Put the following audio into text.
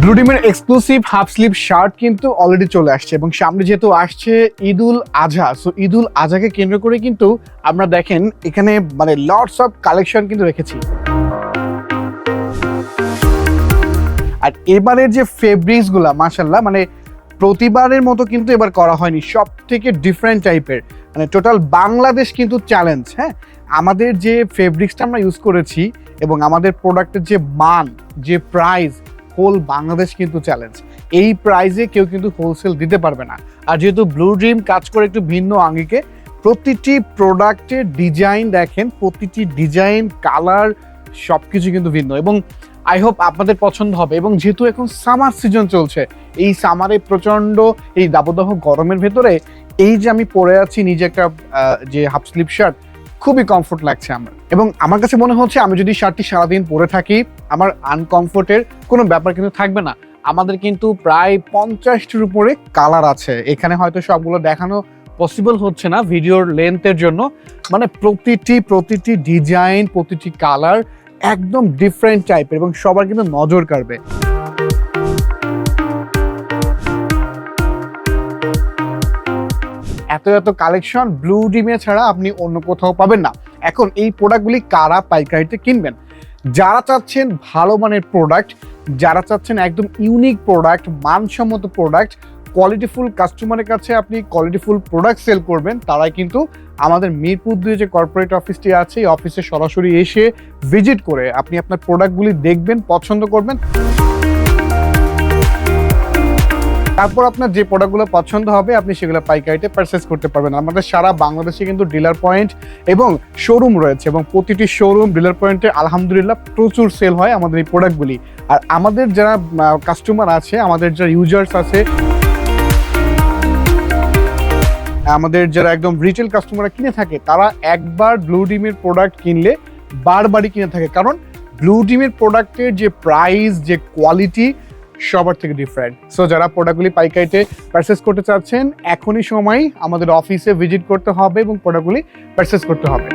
ব্লুডিমের exclusive half sleeve shirt কিন্তু already চলে আসছে এবং সামনে যেহেতু আসছে ঈদুল আজহা, সো ঈদুল আজহাকে কেন্দ্র করে কিন্তু আমরা দেখেন এখানে মানে লটস অফ কালেকশন কিন্তু রেখেছি। আর এবারের যে ফেব্রিক্স গুলা মাশাআল্লাহ মানে প্রতিবারের মতো কিন্তু এবার করা হয়নি, সব থেকে ডিফারেন্ট টাইপের, মানে টোটাল বাংলাদেশ কিন্তু চ্যালেঞ্জ। হ্যাঁ, আমাদের যে ফেব্রিক্সটা আমরা ইউজ করেছি এবং আমাদের প্রোডাক্টের যে মান, যে প্রাইস, হোল বাংলাদেশ কিন্তু চ্যালেঞ্জ। এই প্রাইসে কেউ কিন্তু হোলসেল দিতে পারবে না। আর যেহেতু ব্লু ড্রিম কাজ করে একটু ভিন্ন আঙ্গিকে, প্রতিটি প্রোডাক্টের ডিজাইন দেখেন, প্রতিটি ডিজাইন, কালার সব কিছু কিন্তু ভিন্ন এবং আই হোপ আপনাদের পছন্দ হবে। এবং যেহেতু এখন সামার সিজন চলছে, এই সামারে প্রচণ্ড এই দাবদাহ গরমের ভেতরে এই যে আমি পরে আছি নিজে একটা যে হাফ স্লিভ শার্ট, খুবই কমফোর্ট লাগছে আমার। এবং আমার কাছে মনে হচ্ছে আমি যদি শার্টটি সারাদিন পরে থাকি আমার আনকমফোর্টের কোনো ব্যাপার কিন্তু থাকবে না। আমাদের কিন্তু প্রায় 50টির উপরে কালার আছে, এখানে হয়তো সবগুলো দেখানো পসিবল হচ্ছে না ভিডিওর লেন্থের জন্য। মানে প্রতিটি ডিজাইন, প্রতিটি কালার একদম ডিফারেন্ট টাইপের এবং সবার কিন্তু নজর কাড়বে। এত কালেকশন ব্লু ড্রিমে ছাড়া আপনি অন্য কোথাও পাবেন না। এখন এই প্রোডাক্টগুলি কারা পাইকারিতে কিনবেন? যারা চাচ্ছেন ভালো মানের প্রোডাক্ট, যারা চাচ্ছেন একদম ইউনিক প্রোডাক্ট, মানসম্মত প্রোডাক্ট, কোয়ালিটিফুল কাস্টমারের কাছে আপনি কোয়ালিটিফুল প্রোডাক্ট সেল করবেন, তারাই কিন্তু আমাদের মিরপুর 2 যে কর্পোরেট অফিসটি আছে, এই অফিসে সরাসরি এসে ভিজিট করে আপনি আপনার প্রোডাক্টগুলি দেখবেন, পছন্দ করবেন, তারপর আপনার যে প্রোডাক্টগুলো পছন্দ হবে আপনি সেগুলো পাইকারিতে পারচেস করতে পারবেন। আমাদের সারা বাংলাদেশে কিন্তু ডিলার পয়েন্ট এবং শোরুম রয়েছে এবং প্রতিটি শোরুম, ডিলার পয়েন্টে আলহামদুলিল্লাহ প্রচুর সেল হয় আমাদের এই প্রোডাক্টগুলি। আর আমাদের যারা কাস্টমার আছে, আমাদের যারা ইউজার্স আছে, আমাদের যারা একদম রিটেল কাস্টমাররা কিনে থাকে, তারা একবার ব্লু ড্রিমের প্রোডাক্ট কিনলে বারবারই কিনে থাকে, কারণ ব্লু ড্রিমের প্রোডাক্টের যে প্রাইস, যে কোয়ালিটি সবার থেকে ডিফারেন্ট। সো যারা প্রোডাক্টগুলি পাইকারিতে পারচেস করতে চাচ্ছেন, এখনই সময় আমাদের অফিসে ভিজিট করতে হবে এবং প্রোডাক্টগুলি পারচেস করতে হবে।